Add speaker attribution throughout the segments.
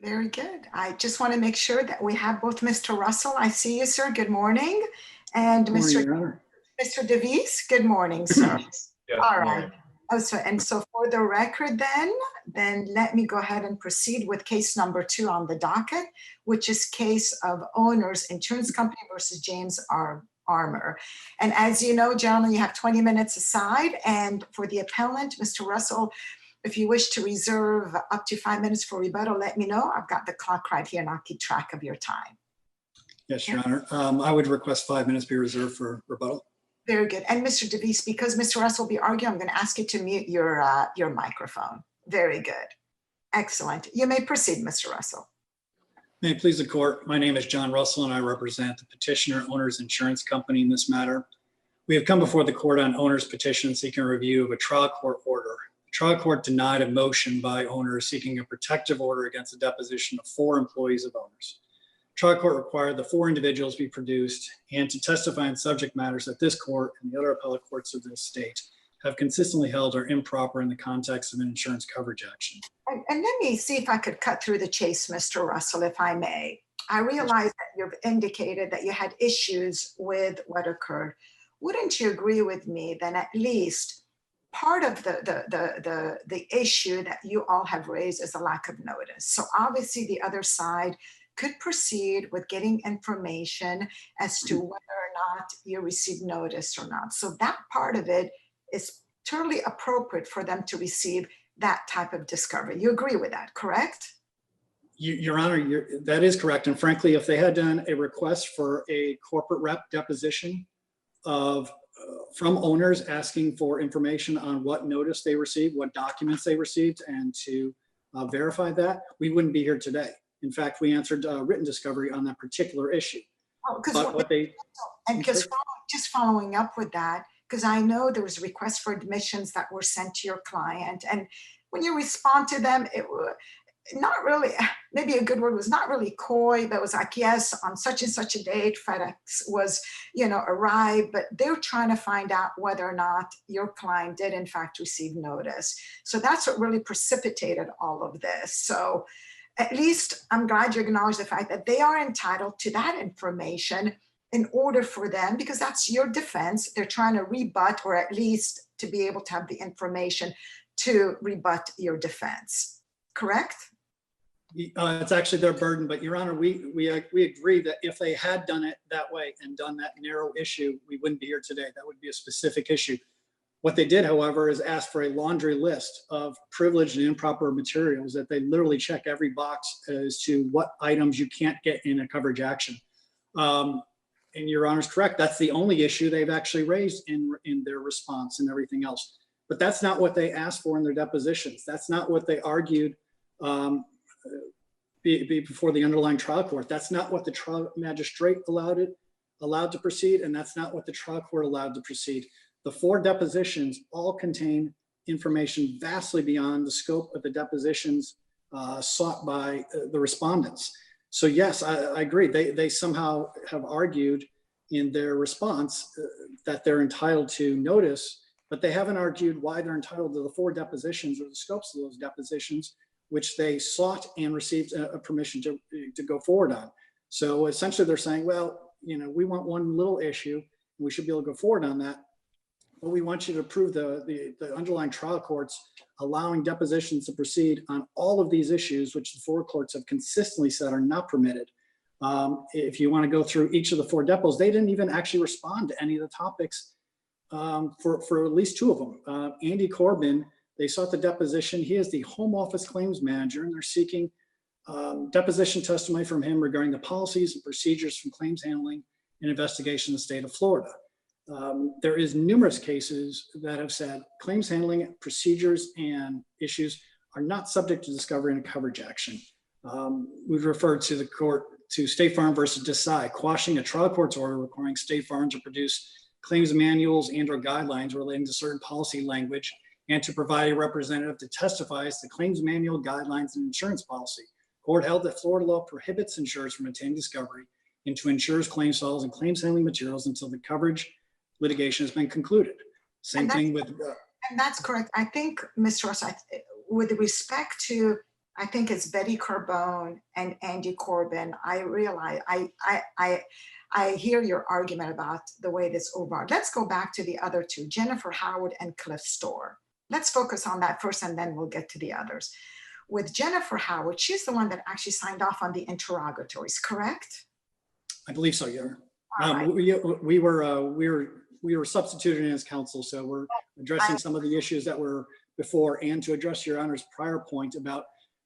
Speaker 1: Very good. I just want to make sure that we have both Mr. Russell. I see you, sir. Good morning. And
Speaker 2: Good morning, Your Honor.
Speaker 1: Mr. DeVries. Good morning, sir.
Speaker 3: Yes,
Speaker 1: All
Speaker 3: good
Speaker 1: right.
Speaker 3: morning.
Speaker 1: Oh, so for the record then let me go ahead and proceed with case number 2 on the docket, which is case of Owners Insurance Company versus James Armour. And as you know, gentlemen, you have 20 minutes aside. And for the appellant, Mr. Russell, if you wish to reserve up to 5 minutes for rebuttal, let me know. I've got the clock right here and I'll keep track of your time.
Speaker 2: Yes, Your Honor. I would request 5 minutes be reserved for rebuttal.
Speaker 1: Very good. And Mr. DeVries, because Mr. Russell will be arguing, I'm going to ask you to mute your microphone. Very good. Excellent. You may proceed, Mr. Russell.
Speaker 2: May it please the court, my name is John Russell and I represent the petitioner Owners Insurance Company in this matter. We have come before the court on Owners' petition seeking a review of a trial court order. The trial court denied a motion by Owners seeking a protective order against the deposition of 4 employees of Owners. Trial court required the 4 individuals be produced and to testify on subject matters that this court and the other appellate courts of this state have consistently held are improper in the context of an insurance coverage action.
Speaker 1: And let me see if I could cut through the chase, Mr. Russell, if I may. I realize that you've indicated that you had issues with what occurred. Wouldn't you agree with me then at least part of the issue that you all have raised is a lack of notice? So obviously the other side could proceed with getting information as to whether or not you received notice or not. So that part of it is totally appropriate for them to receive that type of discovery. You agree with that, correct?
Speaker 2: Your Honor, that is correct. And frankly, if they had done a request for a corporate rep deposition of from Owners asking for information on what notice they received, what documents they received, and to verify that, we wouldn't be here today. In fact, we answered written discovery on that particular issue.
Speaker 1: Oh, just following up with that, because I know there was requests for admissions that were sent to your client, and when you respond to them, it was not really, maybe a good word was not really coy, but it was like, yes, on such and such a date, FedEx was, arrived, but they're trying to find out whether or not your client did in fact receive notice. So that's what really precipitated all of this. So at least I'm glad you acknowledge the fact that they are entitled to that information in order for them, because that's your defense. They're trying to rebut, or at least to be able to have the information to rebut your defense. Correct?
Speaker 2: It's actually their burden, but Your Honor, we agree that if they had done it that way and done that narrow issue, we wouldn't be here today. That would be a specific issue. What they did, however, is ask for a laundry list of privileged and improper materials that they literally check every box as to what items you can't get in a coverage action. And Your Honor's correct. That's the only issue they've actually raised in their response and everything else. But that's not what they asked for in their depositions. That's not what they argued before the underlying trial court. That's not what the trial magistrate allowed to proceed, and that's not what the trial court allowed to proceed. The 4 depositions all contain information vastly beyond the scope of the depositions sought by the respondents. So yes, I agree. They somehow have argued in their response that they're entitled to notice, but they haven't argued why they're entitled to the 4 depositions or the scopes of those depositions, which they sought and received a permission to go forward on. So essentially they're saying, well, we want one little issue, and we should be able to go forward on that. But we want you to prove the underlying trial courts allowing depositions to proceed on all of these issues, which the 4 courts have consistently said are not permitted. If you want to go through each of the 4 depots, they didn't even actually respond to any of the topics for at least 2 of them. Andy Corbin, they sought the deposition. He is the home office claims manager, and they're seeking deposition testimony from him regarding the policies and procedures from claims handling and investigation in the state of Florida. There is numerous cases that have said claims handling procedures and issues are not subject to discovery in a coverage action. We've referred to the court to State Farm versus Desai, quashing a trial court's order requiring State Farm to produce claims manuals and/or guidelines relating to certain policy language and to provide a representative to testify as to claims manual guidelines and insurance policy. Court held that Florida law prohibits insurers from obtaining discovery into insurers' claims files and claims handling materials until the coverage litigation has been concluded. Same thing with...
Speaker 1: and that's correct. I think, Mr. Ross, with respect to I think it's Betty Carbone and Andy Corbin. I realize I hear your argument about the way this overall. Let's go back to the other two, Jennifer Howard and Cliff Storr. Let's focus on that first, and then we'll get to the others. With Jennifer Howard, she's the one that actually signed off on the interrogatories, correct?
Speaker 2: I believe so, yeah.
Speaker 1: All right.
Speaker 2: We were substituted in as counsel, so we're addressing some of the issues that were before, and to address Your Honor's prior point about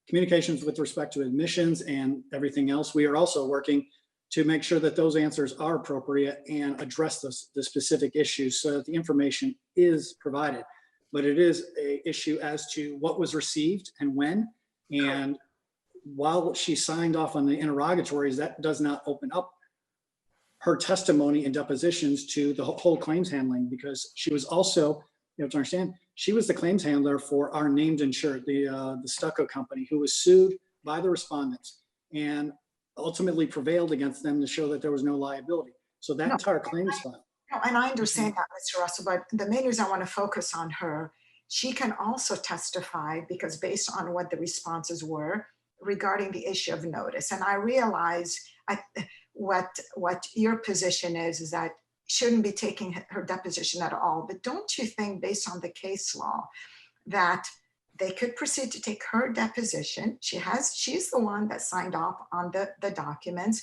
Speaker 2: communications with respect to admissions and everything else. We are also working to make sure that those answers are appropriate and address the specific issues so that the information is provided. But it is an issue as to what was received and when. And while she signed off on the interrogatories, that does not open up her testimony and depositions to the whole claims handling, because she was also, you have to understand, she was the claims handler for our named insured, the stucco company, who was sued by the respondents and ultimately prevailed against them to show that there was no liability. So that entire claims file.
Speaker 1: No, and I understand that, Mr. Russell, but the main reason I want to focus on her, she can also testify because based on what the responses were regarding the issue of notice. And I realize what your position is that shouldn't be taking her deposition at all. But don't you think, based on the case law, that they could proceed to take her deposition? She's the one that signed off on the documents.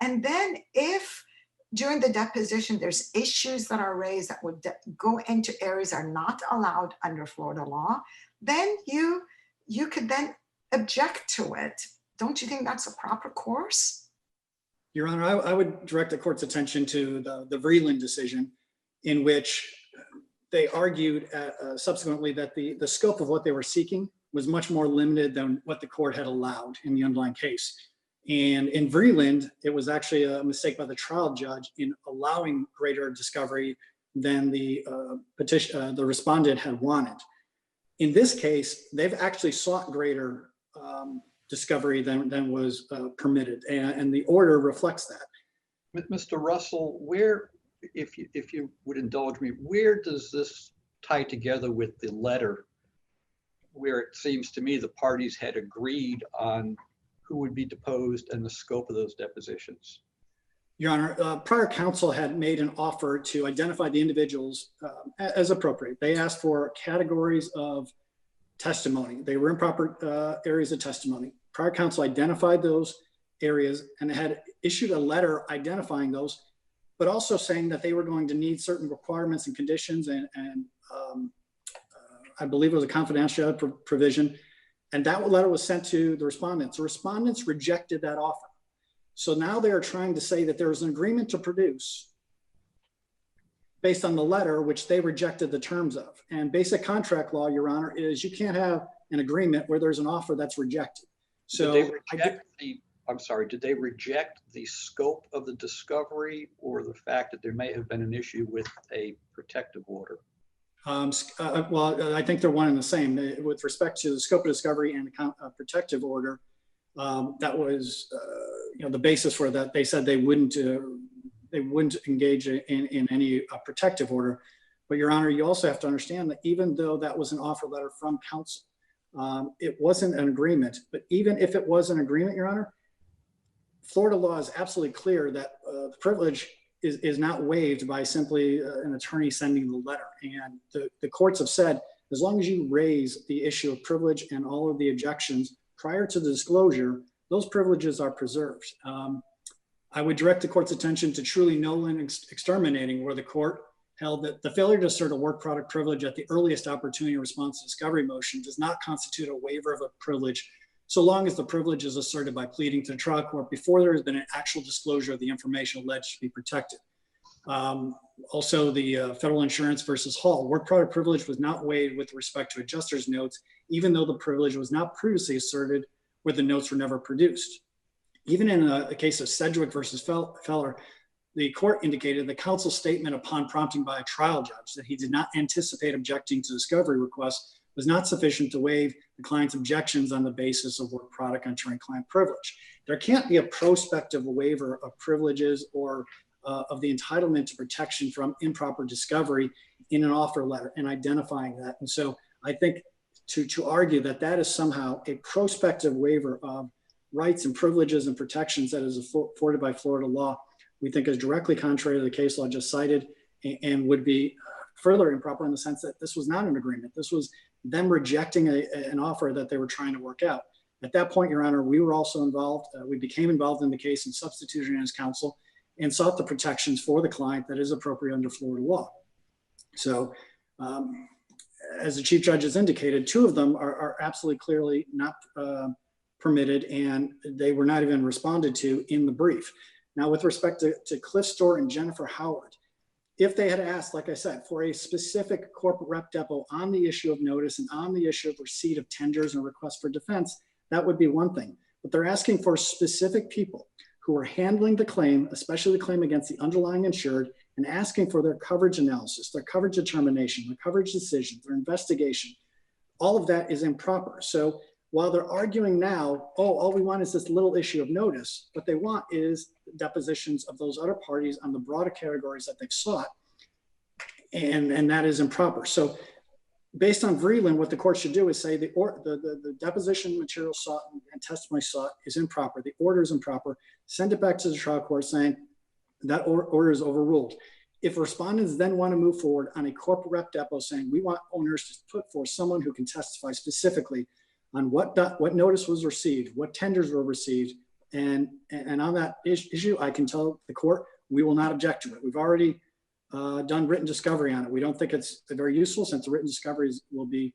Speaker 1: And then if during the deposition there's issues that are raised that would go into areas that are not allowed under Florida law, then you could then object to it. Don't you think that's a proper course?
Speaker 2: Your Honor, I would direct the court's attention to the Vreeland decision, in which they argued subsequently that the scope of what they were seeking was much more limited than what the court had allowed in the underlying case. And in Vreeland, it was actually a mistake by the trial judge in allowing greater discovery than the respondent had wanted. In this case, they've actually sought greater discovery than was permitted, and the order reflects that.
Speaker 3: Mr. Russell, where, if you would indulge me, where does this tie together with the letter where it seems to me the parties had agreed on who would be deposed and the scope of those depositions?
Speaker 2: Your Honor, prior counsel had made an offer to identify the individuals as appropriate. They asked for categories of testimony. They were improper areas of testimony. Prior counsel identified those areas and had issued a letter identifying those, but also saying that they were going to need certain requirements and conditions, and I believe it was a confidentiality provision. And that letter was sent to the respondents. The respondents rejected that offer. So now they are trying to say that there was an agreement to produce based on the letter, which they rejected the terms of. And basic contract law, Your Honor, is you can't have an agreement where there's an offer that's rejected. So
Speaker 3: did they reject the scope of the discovery, or the fact that there may have been an issue with a protective order?
Speaker 2: Well, I think they're one and the same. With respect to the scope of discovery and the protective order, that was the basis for that. They said they wouldn't engage in any protective order. But Your Honor, you also have to understand that even though that was an offer letter from counsel, it wasn't an agreement. But even if it was an agreement, Your Honor, Florida law is absolutely clear that the privilege is not waived by simply an attorney sending the letter. And the courts have said, as long as you raise the issue of privilege and all of the objections prior to the disclosure, those privileges are preserved. I would direct the court's attention to Truly Nolan Exterminating, where the court held that the failure to assert a work product privilege at the earliest opportunity in response to discovery motion does not constitute a waiver of a privilege, so long as the privilege is asserted by pleading to the trial court before there has been an actual disclosure of the information alleged to be protected. Also, the Federal Insurance versus Hall, work product privilege was not waived with respect to adjuster's notes, even though the privilege was not previously asserted where the notes were never produced. Even in a case of Sedgwick versus Feller, the court indicated the counsel's statement upon prompting by a trial judge that he did not anticipate objecting to discovery requests was not sufficient to waive the client's objections on the basis of work product attorney-client privilege. There can't be a prospective waiver of privileges or of the entitlement to protection from improper discovery in an offer letter and identifying that. And so I think to argue that that is somehow a prospective waiver of rights and privileges and protections that is afforded by Florida law, we think is directly contrary to the case law just cited, and would be further improper in the sense that this was not an agreement. This was them rejecting an offer that they were trying to work out. At that point, Your Honor, we were also involved. We became involved in the case and substituted as counsel and sought the protections for the client that is appropriate under Florida law. So as the Chief Judge has indicated, two of them are absolutely clearly not permitted, and they were not even responded to in the brief. Now, with respect to Cliff Store and Jennifer Howard, if they had asked, like I said, for a specific corporate rep depot on the issue of notice and on the issue of receipt of tenders and requests for defense, that would be one thing. But they're asking for specific people who are handling the claim, especially the claim against the underlying insured, and asking for their coverage analysis, their coverage determination, their coverage decision, their investigation. All of that is improper. So while they're arguing now, oh, all we want is this little issue of notice, what they want is depositions of those other parties on the broader categories that they've sought, and that is improper. So based on Vreeland, what the court should do is say the deposition material sought and testimony sought is improper. The order is improper. Send it back to the trial court saying that order is overruled. If respondents then want to move forward on a corporate rep depot saying we want owners to put forth someone who can testify specifically on what notice was received, what tenders were received, and on that issue, I can tell the court we will not object to it. We've already done written discovery on it. We don't think it's very useful since the written discoveries will be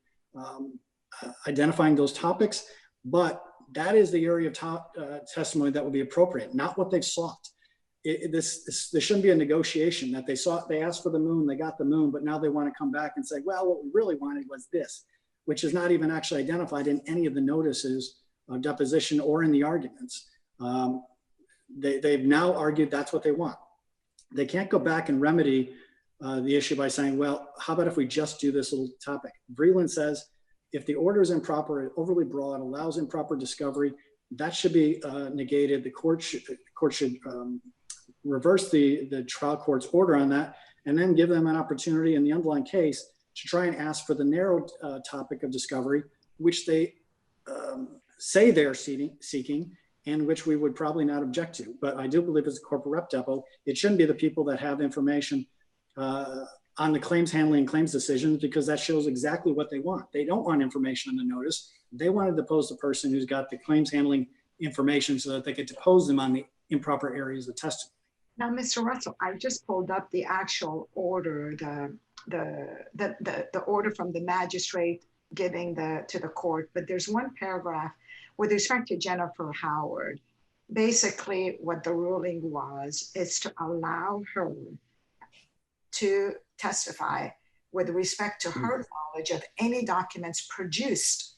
Speaker 2: identifying those topics, but that is the area of testimony that will be appropriate, not what they've sought. There shouldn't be a negotiation that they asked for the moon, they got the moon, but now they want to come back and say, well, what we really wanted was this, which is not even actually identified in any of the notices of deposition or in the arguments. They've now argued that's what they want. They can't go back and remedy the issue by saying, well, how about if we just do this little topic? Vreeland says, if the order is improper, overly broad, allows improper discovery, that should be negated. The court should reverse the trial court's order on that, and then give them an opportunity in the underlying case to try and ask for the narrow topic of discovery, which they say they're seeking, and which we would probably not object to. But I do believe as a corporate rep depot, it shouldn't be the people that have information on the claims handling and claims decisions, because that shows exactly what they want. They don't want information on the notice. They want to depose the person who's got the claims handling information so that they could depose them on the improper areas of testimony.
Speaker 1: Now, Mr. Russell, I just pulled up the actual order, the order from the magistrate giving to the court, but there's one paragraph with respect to Jennifer Howard. Basically, what the ruling was is to allow her to testify with respect to her knowledge of any documents produced,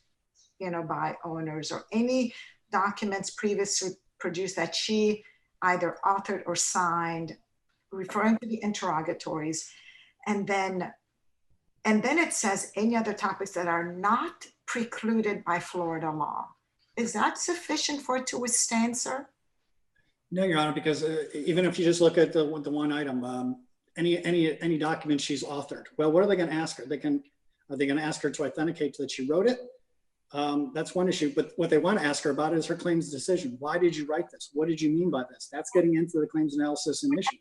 Speaker 1: by owners, or any documents previously produced that she either authored or signed, referring to the interrogatories, and then it says any other topics that are not precluded by Florida law. Is that sufficient for it to withstand, sir?
Speaker 2: No, Your Honor, because even if you just look at the one item, any document she's authored, well, what are they going to ask her? Are they going to ask her to authenticate that she wrote it? That's one issue, but what they want to ask her about is her claims decision. Why did you write this? What did you mean by this? That's getting into the claims analysis and issues.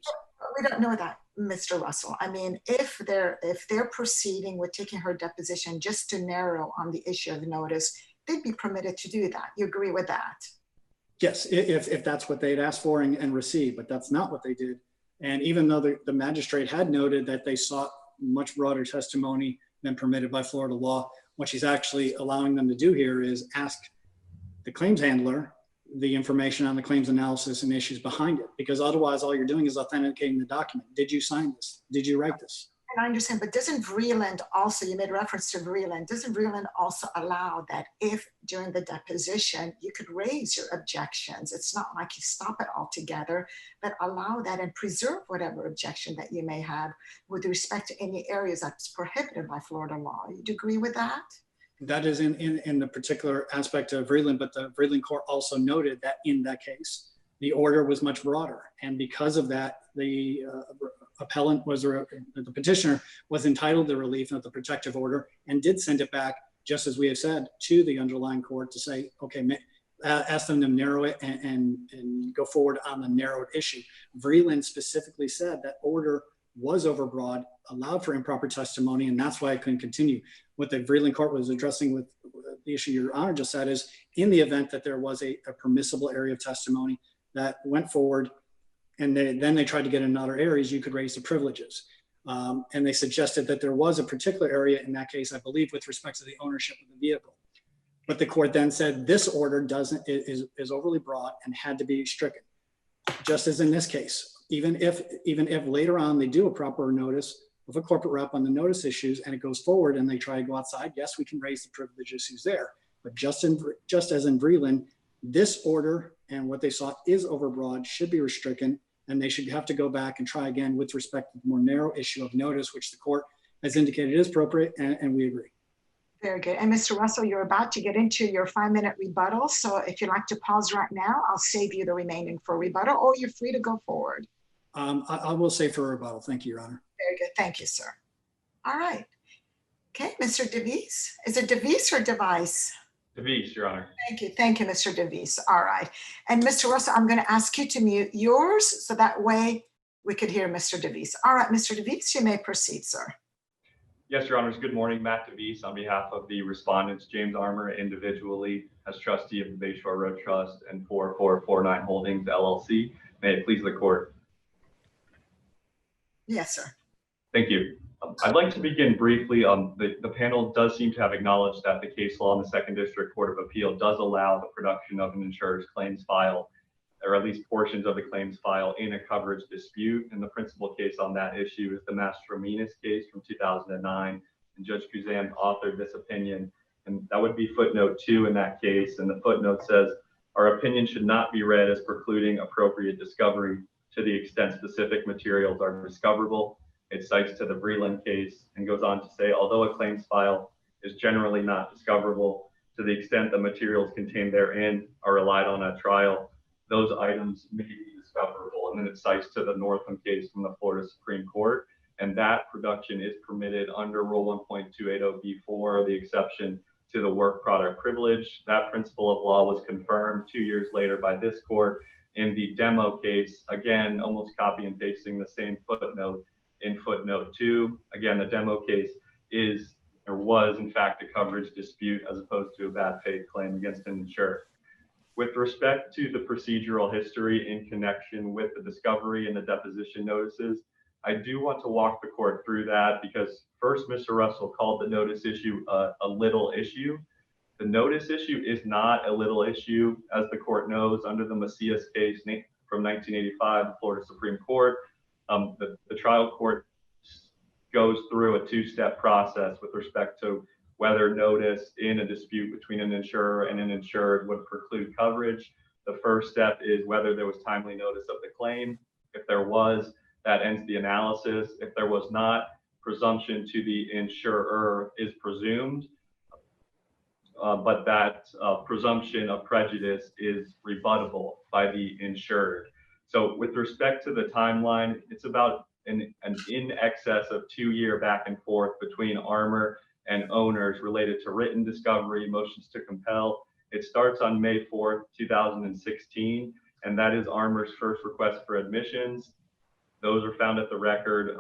Speaker 1: We don't know that, Mr. Russell. I mean, if they're proceeding with taking her deposition just to narrow on the issue of notice, they'd be permitted to do that. You agree with that?
Speaker 2: Yes, if that's what they'd asked for and received, but that's not what they did. And even though the magistrate had noted that they sought much broader testimony than permitted by Florida law, what she's actually allowing them to do here is ask the claims handler the information on the claims analysis and issues behind it, because otherwise all you're doing is authenticating the document. Did you sign this? Did you write this?
Speaker 1: And I understand, but doesn't Vreeland also, you made reference to Vreeland, doesn't Vreeland also allow that if during the deposition you could raise your objections? It's not like you stop it altogether, but allow that and preserve whatever objection that you may have with respect to any areas that's prohibited by Florida law. You'd agree with that?
Speaker 2: That is in the particular aspect of Vreeland, but the Vreeland court also noted that in that case, the order was much broader. And because of that, the the petitioner was entitled to relief of the protective order and did send it back just as we have said to the underlying court to say, okay, ask them to narrow it and go forward on the narrowed issue. Vreeland specifically said that order was overbroad, allowed for improper testimony, and that's why I couldn't continue. What the Vreeland court was addressing with the issue Your Honor just said is, in the event that there was a permissible area of testimony that went forward, and then they tried to get in other areas, you could raise the privileges. And they suggested that there was a particular area in that case, I believe, with respect to the ownership of the vehicle. But the court then said this order is overly broad and had to be stricken, just as in this case. Even if later on they do a proper notice of a corporate rep on the notice issues and it goes forward and they try to go outside, yes, we can raise the privilege issues there. But just as in Vreeland, this order and what they sought is overbroad, should be restricted, and they should have to go back and try again with respect to the more narrow issue of notice, which the court has indicated is appropriate, and we agree.
Speaker 1: Very good. And Mr. Russell, you're about to get into your 5-minute rebuttal. So if you'd like to pause right now, I'll save you the remaining for rebuttal, or you're free to go forward.
Speaker 2: I will say for rebuttal. Thank you, Your Honor.
Speaker 1: Very good. Thank you, sir. All right. Okay, Mr. DeVise. Is it DeVise or Device?
Speaker 4: DeVise, Your Honor.
Speaker 1: Thank you. Thank you, Mr. DeVise. All right. And Mr. Russell, I'm going to ask you to mute yours so that way we could hear Mr. DeVise. All right, Mr. DeVise, you may proceed, sir.
Speaker 4: Yes, Your Honors. Good morning. Matt DeVise on behalf of the respondents, James Armour individually as trustee of the Bayshore Road Trust and 4449 Holdings, LLC. May it please the court.
Speaker 1: Yes, sir.
Speaker 4: Thank you. I'd like to begin briefly. The panel does seem to have acknowledged that the case law in the Second District Court of Appeal does allow the production of an insurer's claims file, or at least portions of the claims file, in a coverage dispute. And the principal case on that issue is the Mastrominas case from 2009. And Judge Kuzan authored this opinion. And that would be footnote 2 in that case. And the footnote says, our opinion should not be read as precluding appropriate discovery to the extent specific materials are discoverable. It cites to the Vreeland case and goes on to say, although a claims file is generally not discoverable, to the extent the materials contained therein are relied on at trial, those items may be discoverable. And then it cites to the Northam case from the Florida Supreme Court. And that production is permitted under Rule 1.280B4, the exception to the work product privilege. That principle of law was confirmed 2 years later by this court in the demo case, again, almost copy and pasting the same footnote in footnote 2. Again, the demo case is or was in fact a coverage dispute as opposed to a bad faith claim against an insurer. With respect to the procedural history in connection with the discovery and the deposition notices, I do want to walk the court through that because first, Mr. Russell called the notice issue a little issue. The notice issue is not a little issue, as the court knows, under the Macias case from 1985, the Florida Supreme Court. The trial court goes through a 2-step process with respect to whether notice in a dispute between an insurer and an insured would preclude coverage. The first step is whether there was timely notice of the claim. If there was, that ends the analysis. If there was not, presumption to the insurer is presumed, but that presumption of prejudice is rebuttable by the insured. So with respect to the timeline, it's about an in excess of 2-year back and forth between Armour and owners related to written discovery, motions to compel. It starts on May 4th, 2016, and that is Armour's first request for admissions. Those are found at the record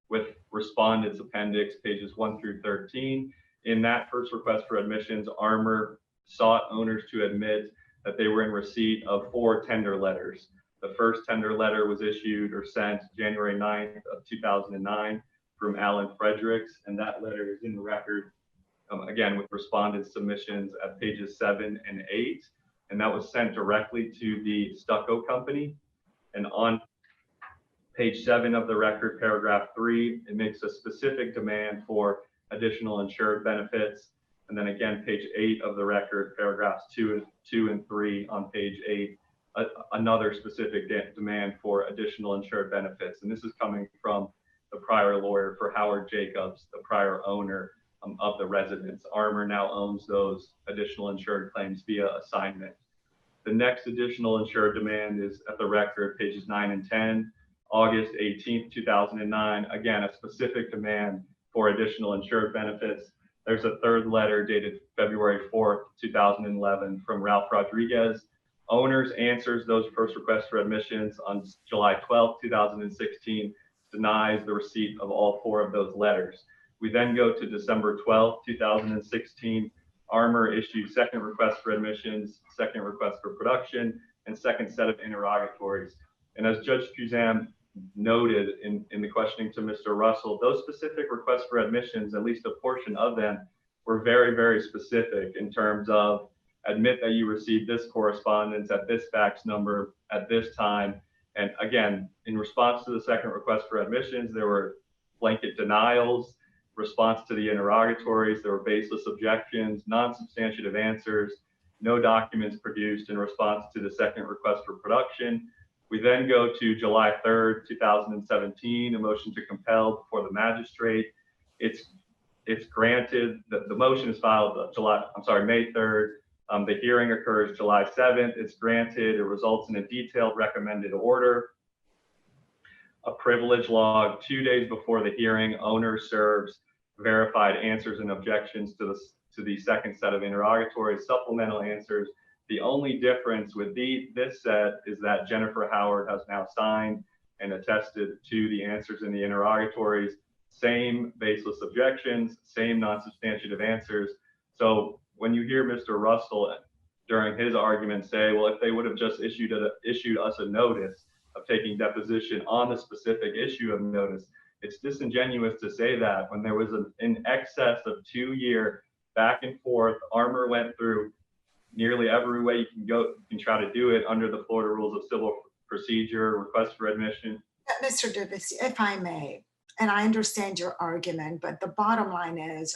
Speaker 4: with respondents appendix pages 1 through 13. In that first request for admissions, Armour sought owners to admit that they were in receipt of 4 tender letters. The first tender letter was issued or sent January 9th of 2009 from Alan Fredericks, and that letter is in the record, again, with respondent submissions at pages 7 and 8, and that was sent directly to the stucco company. And on page 7 of the record, paragraph 3, it makes a specific demand for additional insured benefits. And then again, page 8 of the record, paragraphs 2 and 3 on page 8, another specific demand for additional insured benefits. And this is coming from the prior lawyer for Howard Jacobs, the prior owner of the residence. Armour now owns those additional insured claims via assignment. The next additional insured demand is at the record, pages 9 and 10, August 18th, 2009. Again, a specific demand for additional insured benefits. There's a third letter dated February 4th, 2011 from Ralph Rodriguez. Owners answers those first requests for admissions on July 12th, 2016, denies the receipt of all 4 of those letters. We then go to December 12th, 2016. Armor issued second request for admissions, second request for production, and second set of interrogatories. And as Judge Kuzam noted in the questioning to Mr. Russell, those specific requests for admissions, at least a portion of them, were very, very specific in terms of admit that you received this correspondence at this fax number at this time. And again, in response to the second request for admissions, there were blanket denials. Response to the interrogatories, there were baseless objections, non-substantive answers, no documents produced in response to the second request for production. We then go to July 3rd, 2017, a motion to compel before the magistrate. It's granted. The motion is filed May 3rd. The hearing occurs July 7th. It's granted. It results in a detailed recommended order. A privilege log 2 days before the hearing. Owner serves verified answers and objections to the second set of interrogatories, supplemental answers. The only difference with this set is that Jennifer Howard has now signed and attested to the answers in the interrogatories. Same baseless objections, same non-substantive answers. So when you hear Mr. Russell during his argument say, well, if they would have just issued us a notice of taking deposition on the specific issue of notice, it's disingenuous to say that when there was an excess of 2-year back and forth. Armor went through nearly every way you can go. You can try to do it under the Florida Rules of Civil Procedure, request for admission.
Speaker 1: Mr. Davis, if I may, and I understand your argument, but the bottom line is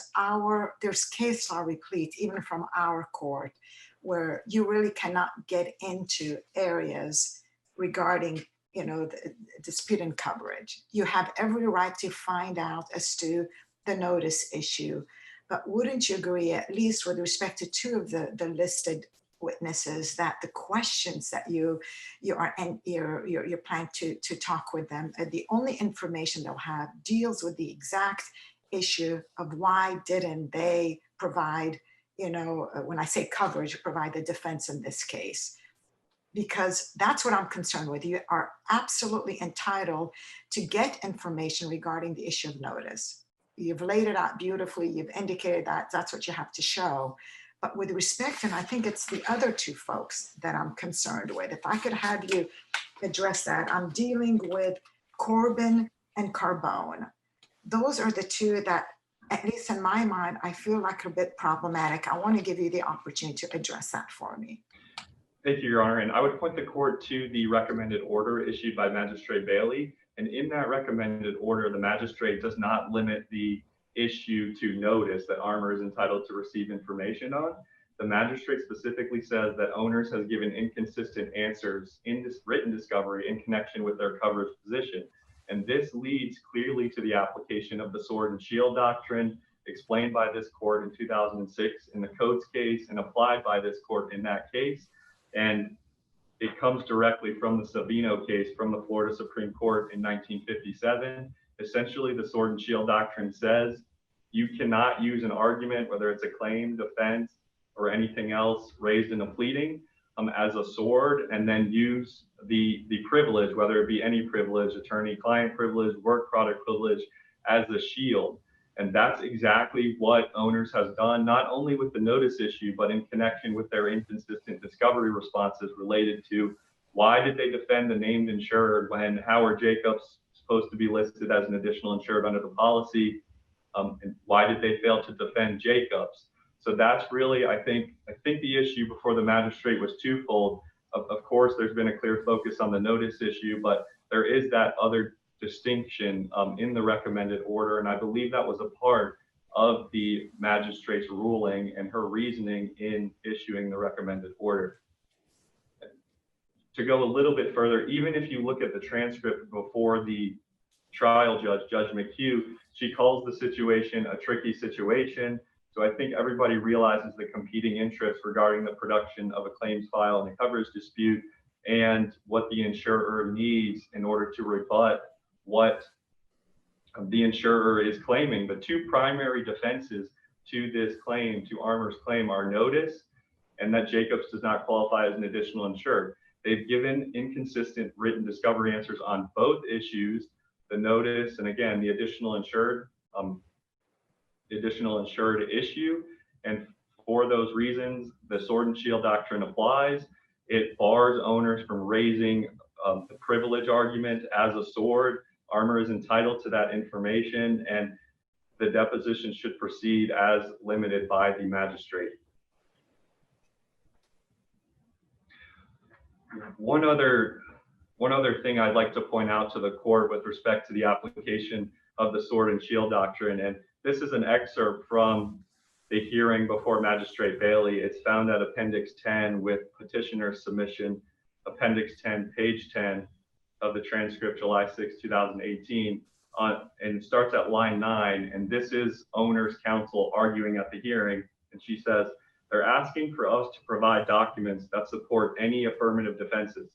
Speaker 1: there's case law replete, even from our court, where you really cannot get into areas regarding, the dispute and coverage. You have every right to find out as to the notice issue, but wouldn't you agree, at least with respect to 2 of the listed witnesses, that the questions that you're planning to talk with them, the only information they'll have deals with the exact issue of why didn't they provide, when I say coverage, provide the defense in this case? Because that's what I'm concerned with. You are absolutely entitled to get information regarding the issue of notice. You've laid it out beautifully. You've indicated that that's what you have to show. But with respect, and I think it's the other 2 folks that I'm concerned with, if I could have you address that. I'm dealing with Corbin and Carbone. Those are the 2 that, at least in my mind, I feel like are a bit problematic. I want to give you the opportunity to address that for me.
Speaker 4: Thank you, Your Honor. And I would point the court to the recommended order issued by Magistrate Bailey. And in that recommended order, the magistrate does not limit the issue to notice that Armor is entitled to receive information on. The magistrate specifically says that owners has given inconsistent answers in this written discovery in connection with their coverage position. And this leads clearly to the application of the sword and shield doctrine explained by this court in 2006 in the Coates case and applied by this court in that case. And it comes directly from the Savino case from the Florida Supreme Court in 1957. Essentially, the sword and shield doctrine says you cannot use an argument, whether it's a claim, defense, or anything else raised in a pleading as a sword, and then use the privilege, whether it be any privilege, attorney-client privilege, work product privilege, as a shield. And that's exactly what owners has done, not only with the notice issue, but in connection with their inconsistent discovery responses related to why did they defend the named insured when Howard Jacobs is supposed to be listed as an additional insured under the policy, and why did they fail to defend Jacobs? So that's really, I think the issue before the magistrate was twofold. Of course, there's been a clear focus on the notice issue, but there is that other distinction in the recommended order, and I believe that was a part of the magistrate's ruling and her reasoning in issuing the recommended order. To go a little bit further, even if you look at the transcript before the trial judge, Judge McHugh, she calls the situation a tricky situation. So I think everybody realizes the competing interests regarding the production of a claims file and a coverage dispute and what the insurer needs in order to rebut what the insurer is claiming. The 2 primary defenses to this claim, to Armour's claim, are notice and that Jacobs does not qualify as an additional insured. They've given inconsistent written discovery answers on both issues, the notice and again, the additional insured issue. And for those reasons, the sword and shield doctrine applies. It bars owners from raising the privilege argument as a sword. Armour is entitled to that information, and the deposition should proceed as limited by the magistrate. One other thing I'd like to point out to the court with respect to the application of the sword and shield doctrine, and this is an excerpt from the hearing before Magistrate Bailey. It's found at Appendix 10 with petitioner's submission, Appendix 10, page 10 of the transcript, July 6, 2018, and it starts at line 9, and this is owner's counsel arguing at the hearing, and she says, they're asking for us to provide documents that support any affirmative defenses.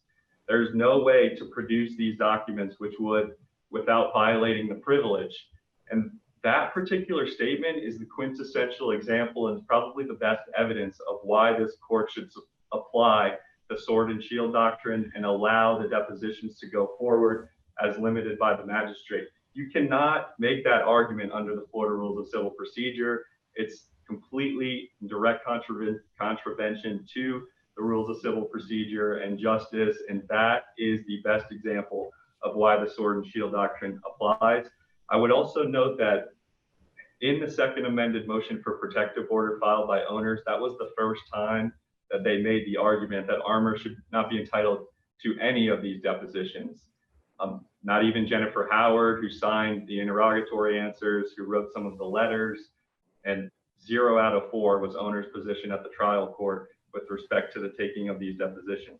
Speaker 4: There's no way to produce these documents which would, without violating the privilege. And that particular statement is the quintessential example and probably the best evidence of why this court should apply the sword and shield doctrine and allow the depositions to go forward as limited by the magistrate. You cannot make that argument under the Florida Rules of Civil Procedure. It's completely direct contravention to the rules of civil procedure and justice, and that is the best example of why the sword and shield doctrine applies. I would also note that in the second amended motion for protective order filed by owners, that was the first time that they made the argument that Armour should not be entitled to any of these depositions. Not even Jennifer Howard, who signed the interrogatory answers, who wrote some of the letters, and 0 out of 4 was owner's position at the trial court with respect to the taking of these depositions.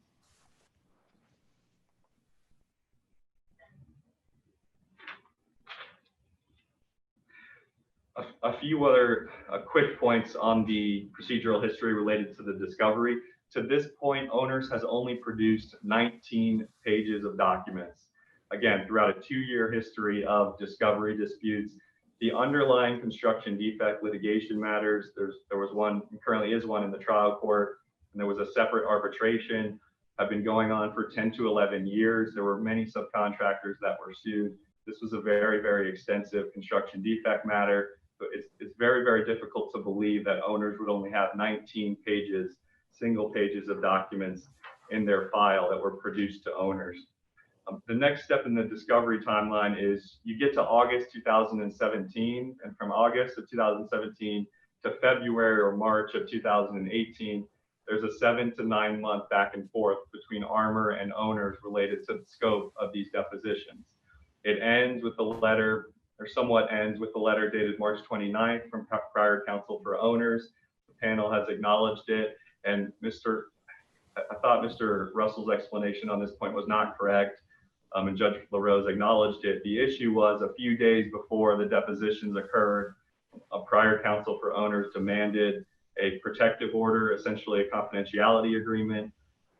Speaker 4: A few other quick points on the procedural history related to the discovery. To this point, owners has only produced 19 pages of documents. Again, throughout a 2-year history of discovery disputes, the underlying construction defect litigation matters. There was one, currently is one in the trial court, and there was a separate arbitration, have been going on for 10 to 11 years. There were many subcontractors that were sued. This was a very, very extensive construction defect matter. So it's very, very difficult to believe that owners would only have 19 pages, single pages of documents in their file that were produced to owners. The next step in the discovery timeline is you get to August 2017, and from August of 2017 to February or March of 2018, there's a 7 to 9 month back and forth between Armour and owners related to the scope of these depositions. It ends with the letter, or somewhat ends with the letter dated March 29th from prior counsel for owners. The panel has acknowledged it, and I thought Mr. Russell's explanation on this point was not correct. And Judge LaRose acknowledged it. The issue was a few days before the depositions occurred, a prior counsel for owners demanded a protective order, essentially a confidentiality agreement.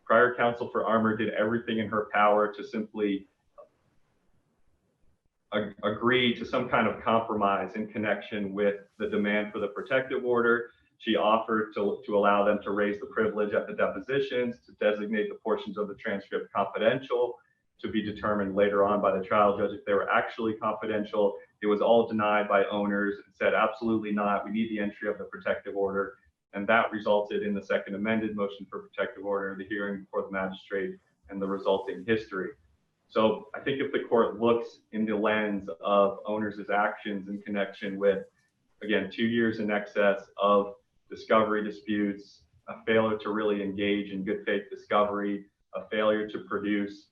Speaker 4: Prior counsel for Armour did everything in her power to simply agree to some kind of compromise in connection with the demand for the protective order. She offered to allow them to raise the privilege at the depositions, to designate the portions of the transcript confidential, to be determined later on by the trial judge if they were actually confidential. It was all denied by owners and said, absolutely not, we need the entry of the protective order. And that resulted in the second amended motion for protective order, the hearing before the magistrate, and the resulting history. So I think if the court looks in the lens of owners' actions in connection with, again, 2 years in excess of discovery disputes, a failure to really engage in good faith discovery, a failure to produce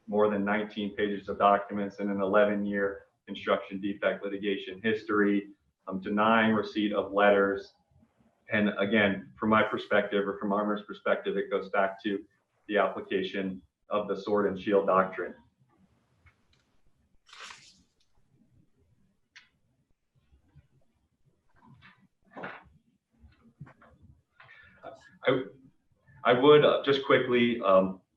Speaker 4: more than 19 pages of documents in an 11-year construction defect litigation history, denying receipt of letters. And again, from my perspective, or from Armour's perspective, it goes back to the application of the sword and shield doctrine. I would just quickly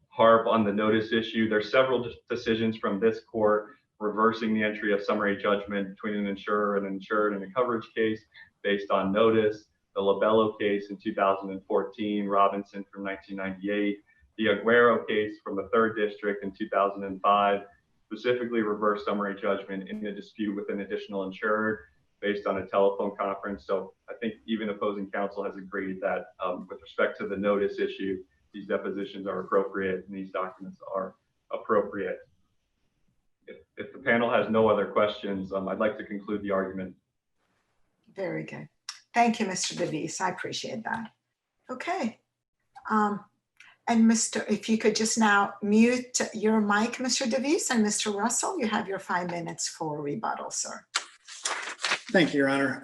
Speaker 4: harp on the notice issue. There's several decisions from this court reversing the entry of summary judgment between an insurer and an insured in a coverage case. based on notice. The Labello case in 2014, Robinson from 1998, the Aguero case from the 3rd District in 2005, specifically reversed summary judgment in a dispute with an additional insured based on a telephone conference. So I think even opposing counsel has agreed that with respect to the notice issue, these depositions are appropriate and these documents are appropriate. If the panel has no other questions, I'd like to conclude the argument.
Speaker 1: Very good. Thank you, Mr. DeVise. I appreciate that. Okay. And if you could just now mute your mic, Mr. DeVise, and Mr. Russell, you have your 5 minutes for rebuttal, sir.
Speaker 2: Thank you, Your Honor.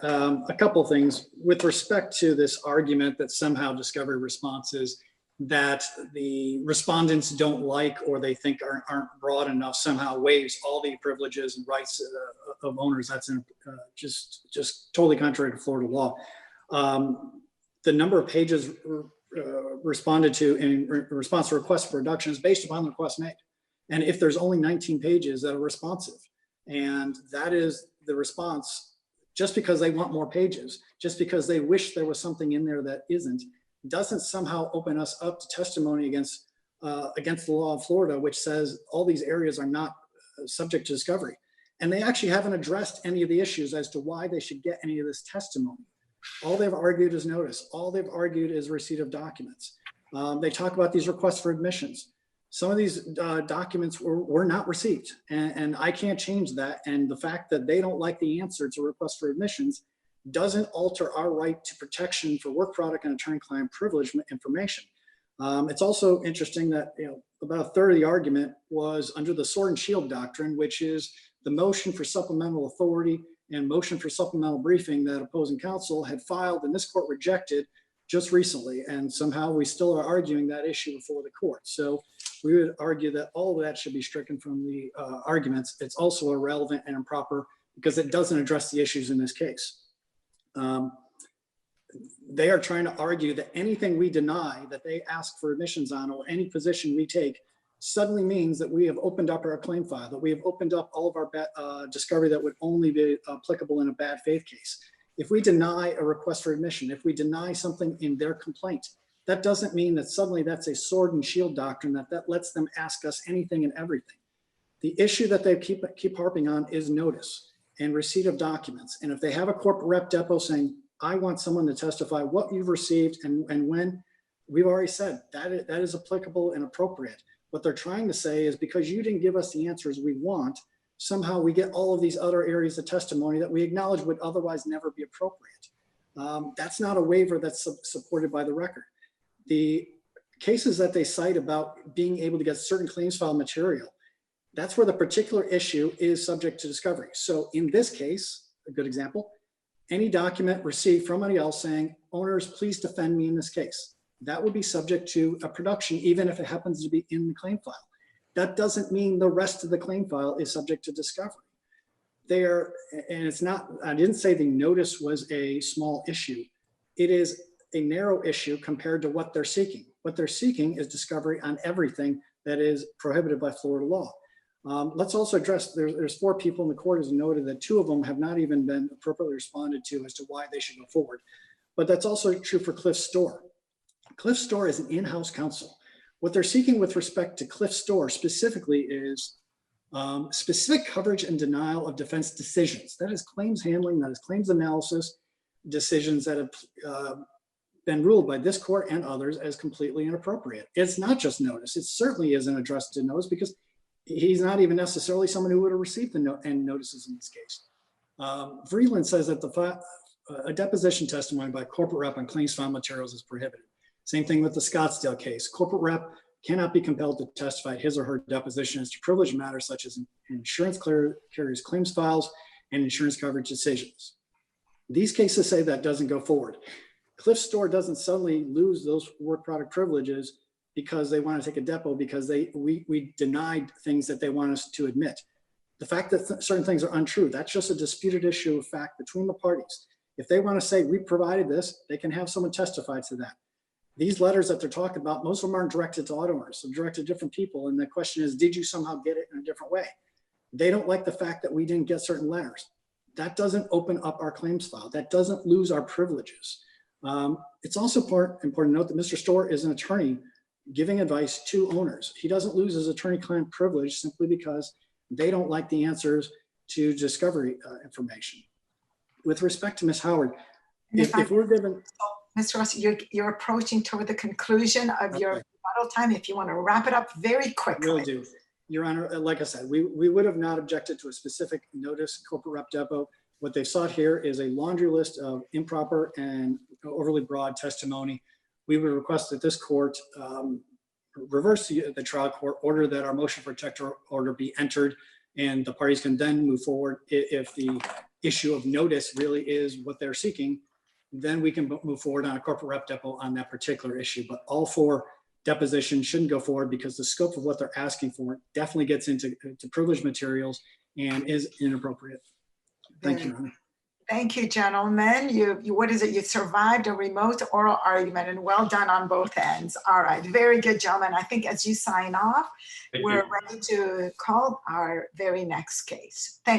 Speaker 2: A couple of things with respect to this argument that somehow discovery responses that the respondents don't like or they think aren't broad enough somehow waives all the privileges and rights of owners. That's just totally contrary to Florida law. The number of pages responded to in response to requests for reduction is based upon the request made. And if there's only 19 pages that are responsive, and that is the response, just because they want more pages, just because they wish there was something in there that isn't, doesn't somehow open us up to testimony against the law of Florida, which says all these areas are not subject to discovery. And they actually haven't addressed any of the issues as to why they should get any of this testimony. All they've argued is notice. All they've argued is receipt of documents. They talk about these requests for admissions. Some of these documents were not received, and I can't change that. And the fact that they don't like the answer to request for admissions doesn't alter our right to protection for work product and attorney-client privilege information. It's also interesting that about a third of the argument was under the sword and shield doctrine, which is the motion for supplemental authority and motion for supplemental briefing that opposing counsel had filed and this court rejected just recently. And somehow we still are arguing that issue before the court. So we would argue that all of that should be stricken from the arguments. It's also irrelevant and improper because it doesn't address the issues in this case. They are trying to argue that anything we deny that they ask for admissions on or any position we take suddenly means that we have opened up our claim file, that we have opened up all of our discovery that would only be applicable in a bad faith case. If we deny a request for admission, if we deny something in their complaint, that doesn't mean that suddenly that's a sword and shield doctrine that lets them ask us anything and everything. The issue that they keep harping on is notice and receipt of documents. And if they have a corporate rep depot saying, I want someone to testify what you've received and when, we've already said that is applicable and appropriate. What they're trying to say is because you didn't give us the answers we want, somehow we get all of these other areas of testimony that we acknowledge would otherwise never be appropriate. That's not a waiver that's supported by the record. The cases that they cite about being able to get certain claims file material, that's where the particular issue is subject to discovery. So in this case, a good example, any document received from anybody else saying, owners, please defend me in this case. That would be subject to a production, even if it happens to be in the claim file. That doesn't mean the rest of the claim file is subject to discovery. And it's not, I didn't say the notice was a small issue. It is a narrow issue compared to what they're seeking. What they're seeking is discovery on everything that is prohibited by Florida law. Let's also address, there's 4 people in the court as noted that 2 of them have not even been appropriately responded to as to why they should go forward. But that's also true for Cliff Store. Cliff Store is an in-house counsel. What they're seeking with respect to Cliff Store specifically is specific coverage and denial of defense decisions. That is claims handling, that is claims analysis, decisions that have been ruled by this court and others as completely inappropriate. It's not just notice. It certainly isn't addressed to notice because he's not even necessarily someone who would have received the notices in this case. Vreeland says that a deposition testimony by corporate rep on claims file materials is prohibited. Same thing with the Scottsdale case. Corporate rep cannot be compelled to testify his or her deposition as to privileged matters such as insurance carriers' claims files and insurance coverage decisions. These cases say that doesn't go forward. Cliff Store doesn't suddenly lose those work product privileges because they want to take a depot because we denied things that they want us to admit. The fact that certain things are untrue, that's just a disputed issue of fact between the parties. If they want to say we provided this, they can have someone testify to that. These letters that they're talking about, most of them aren't directed to auto owners, they're directed to different people. And the question is, did you somehow get it in a different way? They don't like the fact that we didn't get certain letters. that doesn't open up our claims file. That doesn't lose our privileges. It's also important to note that Mr. Storr is an attorney giving advice to owners. He doesn't lose his attorney-client privilege simply because they don't like the answers to discovery information. With respect to Ms. Howard, if we're given...
Speaker 1: Ms. Rossi, you're approaching toward the conclusion of your rebuttal time. If you want to wrap it up very quickly.
Speaker 2: Will do. Your Honor, like I said, we would have not objected to a specific notice, corporate rep depot. What they sought here is a laundry list of improper and overly broad testimony. We would request that this court reverse the trial court, order that our motion for protective order be entered, and the parties can then move forward. If the issue of notice really is what they're seeking, then we can move forward on a corporate rep depot on that particular issue. But all 4 depositions shouldn't go forward because the scope of what they're asking for definitely gets into privileged materials and is inappropriate. Thank you, Your Honor.
Speaker 1: Thank you, gentlemen. You what is it? You survived a remote oral argument, and well done on both ends. All right, very good, gentlemen. I think as you sign off, we're ready to call our very next case. Thank you.